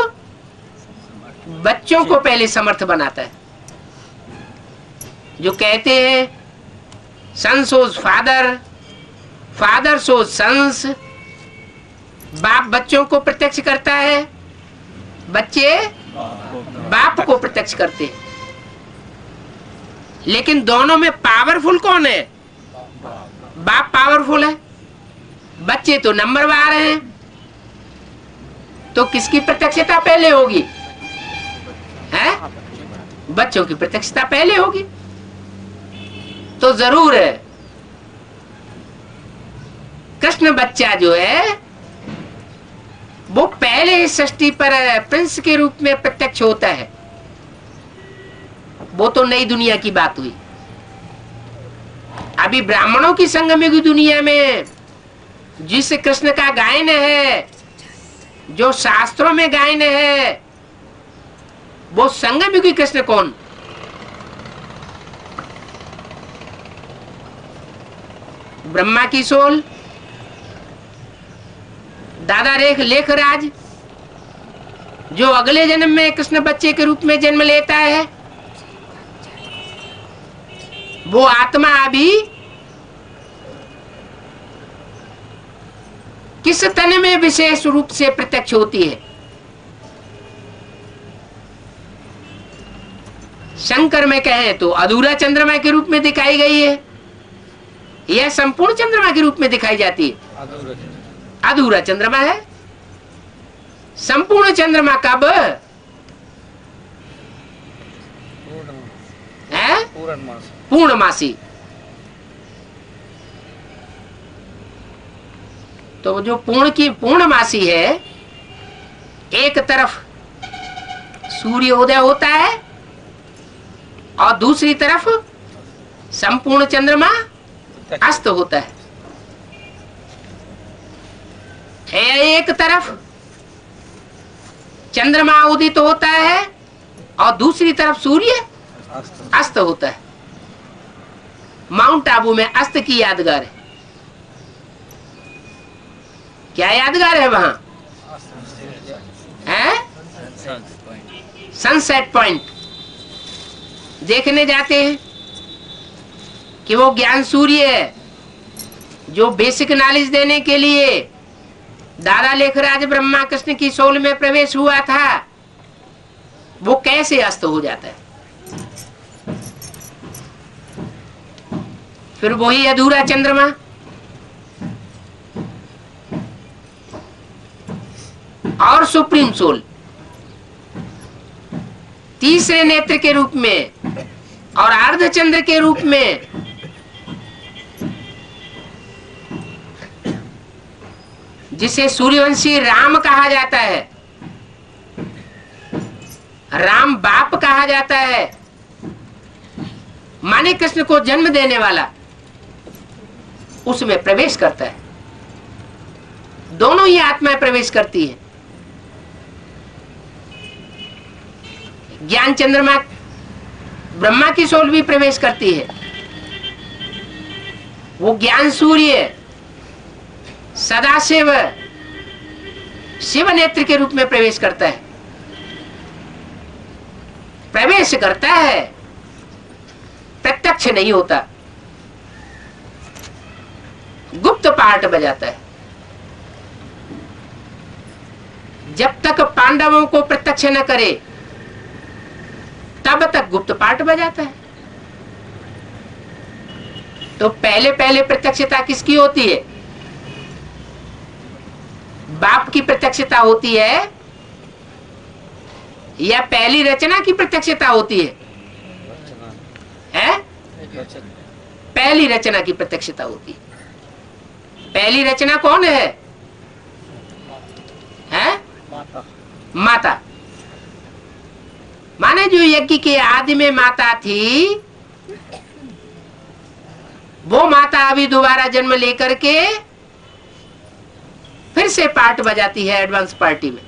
बच्चों को पहले समर्थ बनाता है। जो कहते हैं सन सोज फादर, फादर सोज सन्स। बाप बच्चों को प्रत्यक्ष करता है, बच्चे बाप को प्रत्यक्ष करते हैं। लेकिन दोनों में पावरफुल कौन है? बाप पावरफुल है, बच्चे तो नंबरवार हैं। तो किसकी प्रत्यक्षता पहले होगी? है? बच्चों की प्रत्यक्षता पहले होगी। तो जरूर है कृष्ण बच्चा जो है वो पहले इस सृष्टि पर प्रिंस के रूप में प्रत्यक्ष होता है। वो तो नई दुनिया की बात हुई। अभी ब्राह्मणों की संगम दुनिया में जिस कृष्ण का गायन है, जो शास्त्रों में गायन है, वो संगम कृष्ण कौन? ब्रह्मा की सोल, दादा लेखराज जो अगले जन्म में कृष्ण बच्चे के रूप में जन्म लेता है, वो आत्मा अभी किस तन में विशेष रूप से प्रत्यक्ष होती है? शंकर में कहें तो अधूरा चंद्रमा के रूप में दिखाई गई है, यह संपूर्ण चंद्रमा के रूप में दिखाई जाती है। अधूरा चंद्रमा है। संपूर्ण चंद्रमा कब है? पूर्णमासी। तो जो पूर्णमासी है, एक तरफ सूर्योदय होता है और दूसरी तरफ संपूर्ण चंद्रमा अस्त होता है। एक तरफ चंद्रमा उदित होता है और दूसरी तरफ सूर्य अस्त होता है। माउंट आबू में अस्त की यादगार है। क्या यादगार है वहां? है सनसेट पॉइंट देखने जाते हैं कि वो ज्ञान सूर्य है जो बेसिक नॉलेज देने के लिए दादा लेखराज ब्रह्मा कृष्ण की सोल में प्रवेश हुआ था, वो कैसे अस्त हो जाता है। फिर वही अधूरा चंद्रमा और सुप्रीम सोल तीसरे नेत्र के रूप में और अर्धचंद्र के रूप में जिसे सूर्यवंशी राम कहा जाता है, राम बाप कहा जाता है, माने कृष्ण को जन्म देने वाला, उसमें प्रवेश करता है। दोनों ही आत्माएं प्रवेश करती है। ज्ञान चंद्रमा ब्रह्मा की सोल भी प्रवेश करती है। वो ज्ञान सूर्य सदाशिव शिव नेत्र के रूप में प्रवेश करता है। प्रवेश करता है, प्रत्यक्ष नहीं होता, गुप्त पार्ट बजाता है। जब तक पांडवों को प्रत्यक्ष न करे तब तक गुप्त पार्ट बजाता है। तो पहले पहले प्रत्यक्षता किसकी होती है? बाप की प्रत्यक्षता होती है या पहली रचना की प्रत्यक्षता होती है? पहली रचना की प्रत्यक्षता होती है। पहली रचना कौन है? माता। माने जो यज्ञ के आदि में माता थी, वो माता अभी दोबारा जन्म लेकर के फिर से पार्ट बजाती है एडवांस पार्टी में।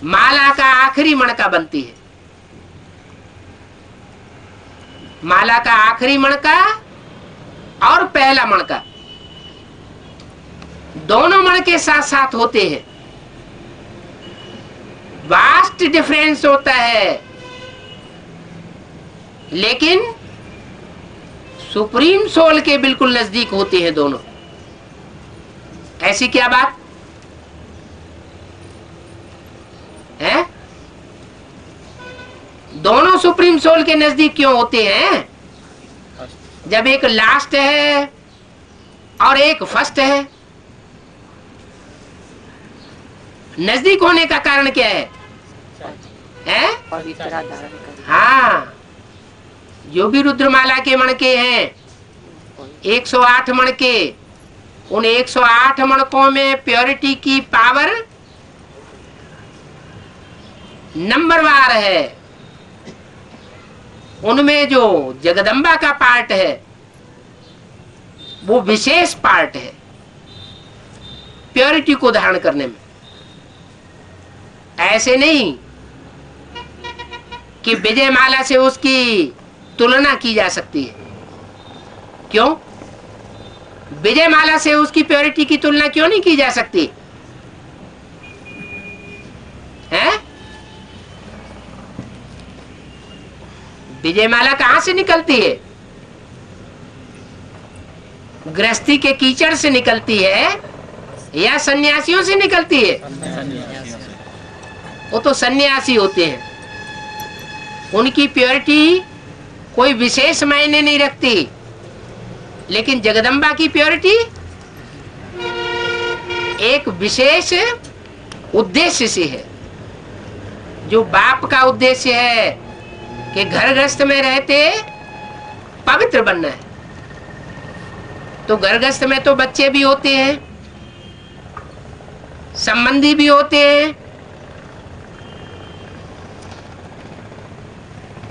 माला का आखिरी मणका बनती है। माला का आखिरी मणका और पहला मणका दोनों मणके साथ साथ होते हैं। वास्ट डिफरेंस होता है, लेकिन सुप्रीम सोल के बिल्कुल नजदीक होते हैं दोनों। ऐसी क्या बात है? दोनों सुप्रीम सोल के नजदीक क्यों होते हैं? जब एक लास्ट है और एक फर्स्ट है। नजदीक होने का कारण क्या है? हाँ, जो भी रुद्रमाला के मणके हैं 108 मणके, उन 108 मणकों में प्योरिटी की पावर नंबरवार है। उनमें जो जगदम्बा का पार्ट है वो विशेष पार्ट है प्योरिटी को धारण करने में। ऐसे नहीं कि विजय माला से उसकी तुलना की जा सकती है। क्यों? विजय माला से उसकी प्योरिटी की तुलना क्यों नहीं की जा सकती है? विजय माला कहां से निकलती है? गृहस्थी के कीचड़ से निकलती है या सन्यासियों से निकलती है? वो तो सन्यासी होते हैं, उनकी प्योरिटी कोई विशेष मायने नहीं रखती। लेकिन जगदम्बा की प्योरिटी एक विशेष उद्देश्य से है, जो बाप का उद्देश्य है कि घर गृहस्थ में रहते पवित्र बनना है। तो घर गृहस्थ में तो बच्चे भी होते हैं, संबंधी भी होते हैं,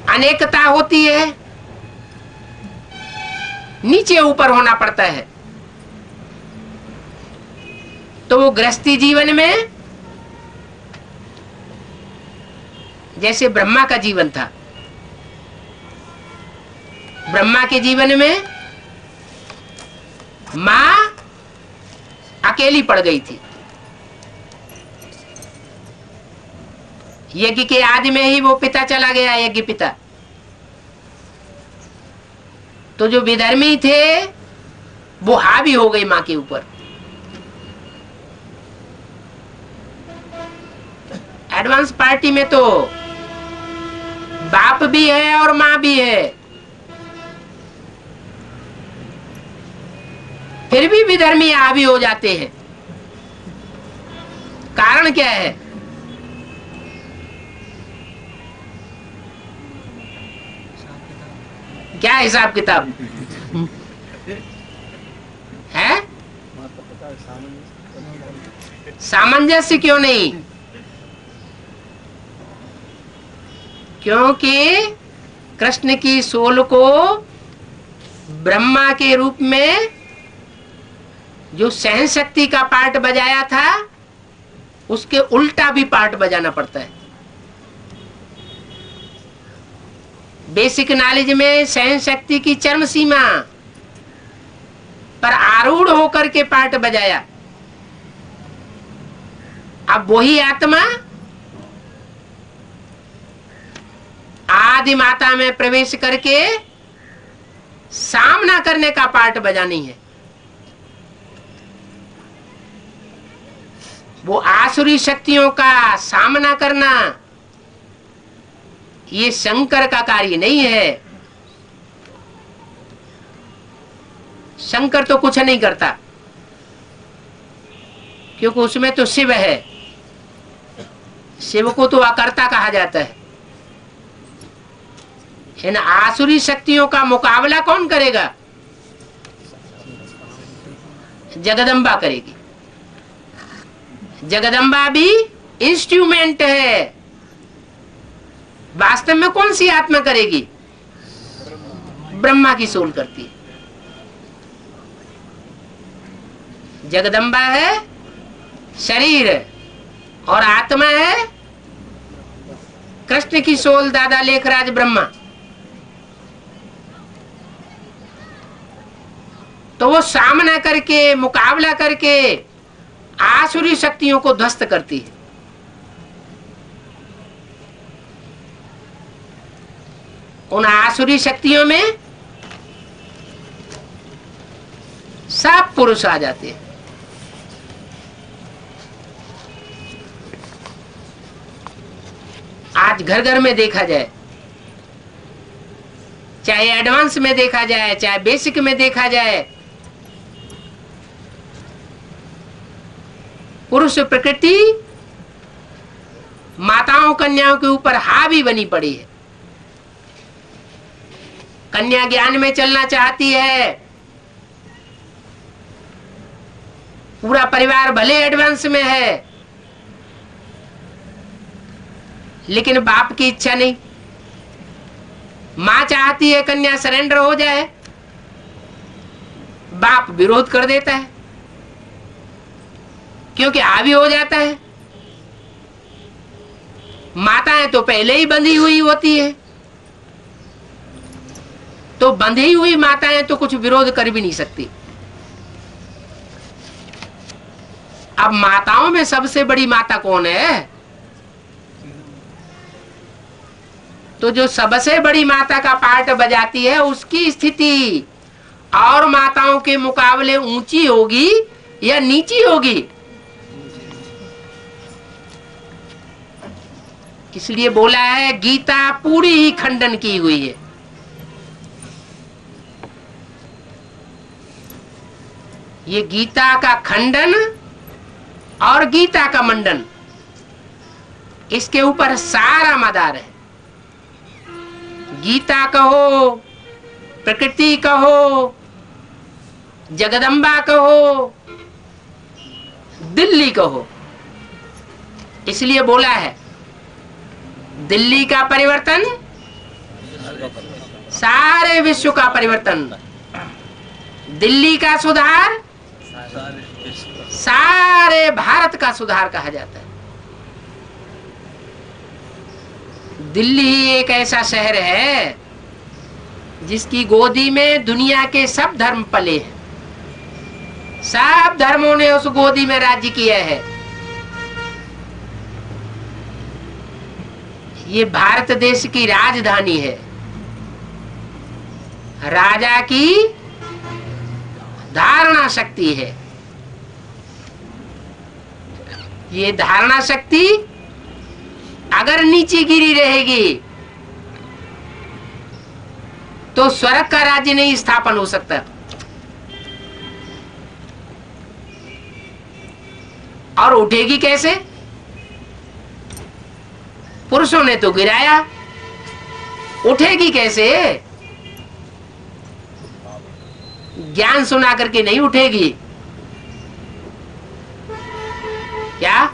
अनेकता होती है, नीचे ऊपर होना पड़ता है। तो वो गृहस्थी जीवन में जैसे ब्रह्मा का जीवन था, ब्रह्मा के जीवन में मां अकेली पड़ गई थी। यज्ञ के आदि में ही वो पिता चला गया, यज्ञ पिता। तो जो विधर्मी थे वो हावी हो गई मां के ऊपर। एडवांस पार्टी में तो बाप भी है और मां भी है, फिर भी विधर्मी हावी हो जाते हैं। कारण क्या है? क्या हिसाब किताब है? सामंजस्य क्यों नहीं? क्योंकि कृष्ण की सोल को ब्रह्मा के रूप में जो सहन शक्ति का पार्ट बजाया था, उसके उल्टा भी पार्ट बजाना पड़ता है। बेसिक नॉलेज में सहन शक्ति की चरम सीमा पर आरूढ़ होकर के पार्ट बजाया। अब वही आत्मा आदि माता में प्रवेश करके सामना करने का पार्ट बजानी है। वो आसुरी शक्तियों का सामना करना ये शंकर का कार्य नहीं है। शंकर तो कुछ नहीं करता, क्योंकि उसमें तो शिव है। शिव को तो अकर्ता कहा जाता है। इन आसुरी शक्तियों का मुकाबला कौन करेगा? जगदम्बा करेगी। जगदम्बा भी इंस्ट्रूमेंट है। वास्तव में कौन सी आत्मा करेगी? ब्रह्मा की सोल करती है। जगदम्बा है शरीर और आत्मा है कृष्ण की सोल, दादा लेखराज ब्रह्मा। तो वो सामना करके, मुकाबला करके आसुरी शक्तियों को ध्वस्त करती है। उन आसुरी शक्तियों में सब पुरुष आ जाते हैं। आज घर घर में देखा जाए, चाहे एडवांस में देखा जाए, चाहे बेसिक में देखा जाए, पुरुष प्रकृति माताओं कन्याओं के ऊपर हावी बनी पड़ी है। कन्या ज्ञान में चलना चाहती है, पूरा परिवार भले एडवांस में है, लेकिन बाप की इच्छा नहीं। मां चाहती है कन्या सरेंडर हो जाए, बाप विरोध कर देता है, क्योंकि हावी हो जाता है। माताएं तो पहले ही बंधी हुई होती है, तो बंधी हुई माताएं तो कुछ विरोध कर भी नहीं सकती। अब माताओं में सबसे बड़ी माता कौन है? तो जो सबसे बड़ी माता का पार्ट बजाती है, उसकी स्थिति और माताओं के मुकाबले ऊंची होगी या नीची होगी? इसलिए बोला है गीता पूरी ही खंडन की हुई है। ये गीता का खंडन और गीता का मंडन, इसके ऊपर सारा मदार है। गीता कहो, प्रकृति कहो, जगदम्बा कहो, दिल्ली कहो, इसलिए बोला है दिल्ली का परिवर्तन सारे विश्व का परिवर्तन। दिल्ली का सुधार सारे भारत का सुधार कहा जाता है। दिल्ली ही एक ऐसा शहर है जिसकी गोदी में दुनिया के सब धर्म पले हैं। सब धर्मों ने उस गोदी में राज्य किया है। ये भारत देश की राजधानी है। राजा की धारणा शक्ति है। ये धारणा शक्ति अगर नीचे गिरी रहेगी तो स्वर्ग का राज्य नहीं स्थापन हो सकता। और उठेगी कैसे? पुरुषों ने तो गिराया, उठेगी कैसे? ज्ञान सुना करके नहीं उठेगी। क्या?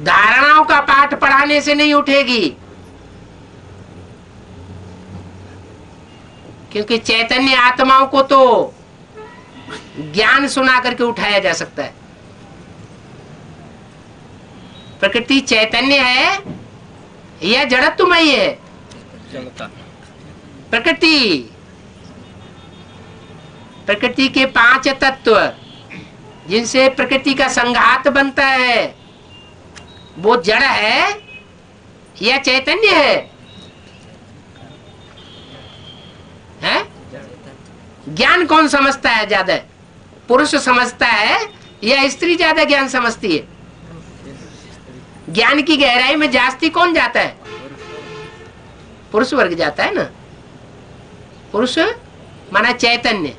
धारणाओं का पाठ पढ़ाने से नहीं उठेगी, क्योंकि चैतन्य आत्माओं को तो ज्ञान सुना करके उठाया जा सकता है। प्रकृति चैतन्य है या जड़त्वमयी है? प्रकृति के 5 तत्व जिनसे प्रकृति का संघात बनता है, वो जड़ है या चैतन्य है? ज्ञान कौन समझता है ज्यादा? पुरुष समझता है या स्त्री ज्यादा ज्ञान समझती है? ज्ञान की गहराई में जास्ती कौन जाता है? पुरुष वर्ग जाता है ना। पुरुष माना चैतन्य,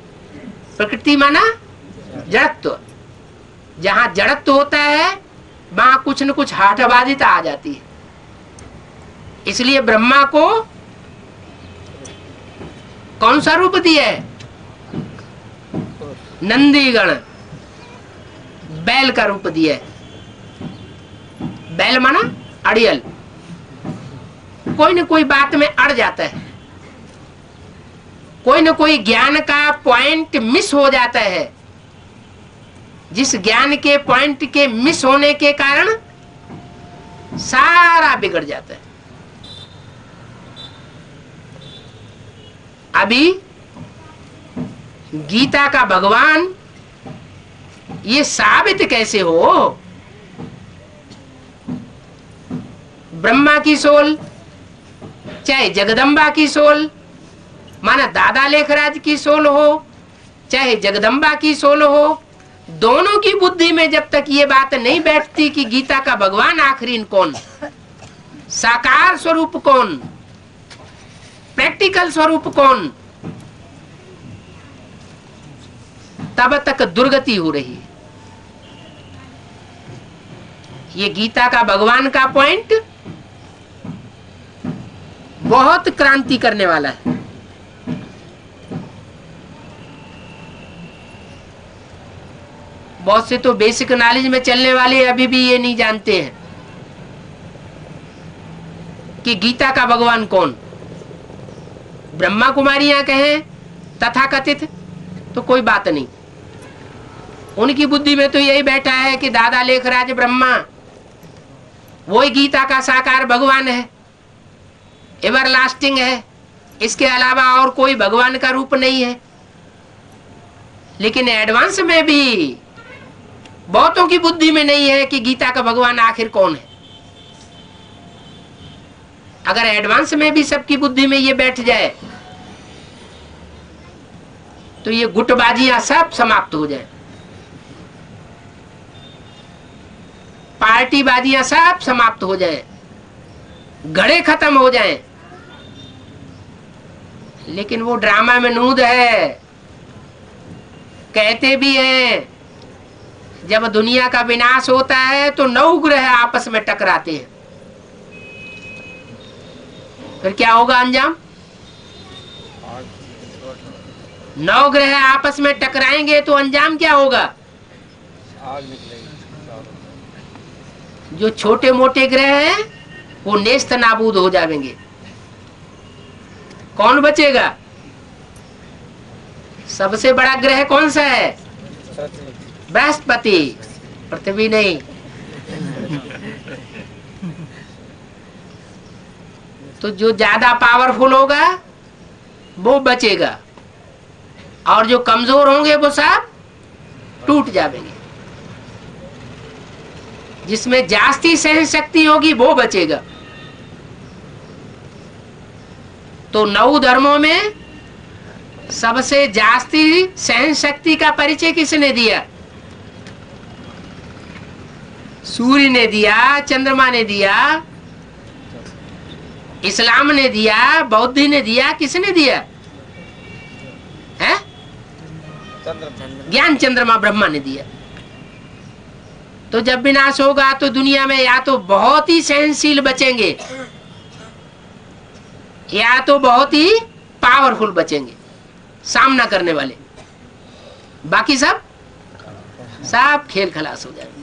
प्रकृति माना जड़त्व। जहां जड़त्व होता है वहां कुछ न कुछ हाटबाजिता आ जाती है। इसलिए ब्रह्मा को कौन सा रूप दिया है? नंदीगण, बैल का रूप दिया है। बैल माना अड़ियल, कोई न कोई बात में अड़ जाता है, कोई न कोई ज्ञान का पॉइंट मिस हो जाता है। जिस ज्ञान के पॉइंट के मिस होने के कारण सारा बिगड़ जाता है। अभी गीता का भगवान ये साबित कैसे हो? ब्रह्मा की सोल, चाहे जगदम्बा की सोल, माना दादा लेखराज की सोल हो, चाहे जगदम्बा की सोल हो, दोनों की बुद्धि में जब तक ये बात नहीं बैठती कि गीता का भगवान आखिरी कौन, साकार स्वरूप कौन, प्रैक्टिकल स्वरूप कौन, तब तक दुर्गति हो रही है। ये गीता का भगवान का पॉइंट बहुत क्रांति करने वाला है। बहुत से तो बेसिक नॉलेज में चलने वाले अभी भी ये नहीं जानते हैं कि गीता का भगवान कौन। ब्रह्मा कुमारियां कहें तथाकथित तो कोई बात नहीं, उनकी बुद्धि में तो यही बैठा है कि दादा लेखराज ब्रह्मा वही गीता का साकार भगवान है, एवर लास्टिंग है, इसके अलावा और कोई भगवान का रूप नहीं है। लेकिन एडवांस में भी बहुतों की बुद्धि में नहीं है कि गीता का भगवान आखिर कौन है। अगर एडवांस में भी सबकी बुद्धि में ये बैठ जाए तो ये गुटबाजियां सब समाप्त हो जाए, पार्टीबाजियां सब समाप्त हो जाए, घड़े खत्म हो जाएं। लेकिन वो ड्रामा में नूद है। कहते भी हैं जब दुनिया का विनाश होता है तो 9 ग्रह आपस में टकराते हैं, फिर क्या होगा अंजाम? 9 ग्रह आपस में टकराएंगे तो अंजाम क्या होगा? आग निकलेगी। जो छोटे मोटे ग्रह हैं वो नेस्त नाबूद हो जाएंगे। कौन बचेगा? सबसे बड़ा ग्रह कौन सा है? सरस्वती। बृहस्पति, पृथ्वी नहीं। तो जो ज्यादा पावरफुल होगा वो बचेगा, और जो कमजोर होंगे वो सब टूट जाएंगे। जिसमें जास्ती सहन शक्ति होगी वो बचेगा। तो 9 धर्मों में सबसे जास्ती सहन शक्ति का परिचय किसने दिया? सूर्य ने दिया, चंद्रमा ने दिया, इस्लाम ने दिया, बौद्ध ने दिया, किसने दिया है? ज्ञान चंद्रमा ब्रह्मा ने दिया। तो जब विनाश होगा तो दुनिया में या तो बहुत ही सहनशील बचेंगे या तो बहुत ही पावरफुल बचेंगे, सामना करने वाले। बाकी सब खेल खलास हो जाएंगे।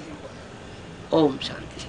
ओम शांति।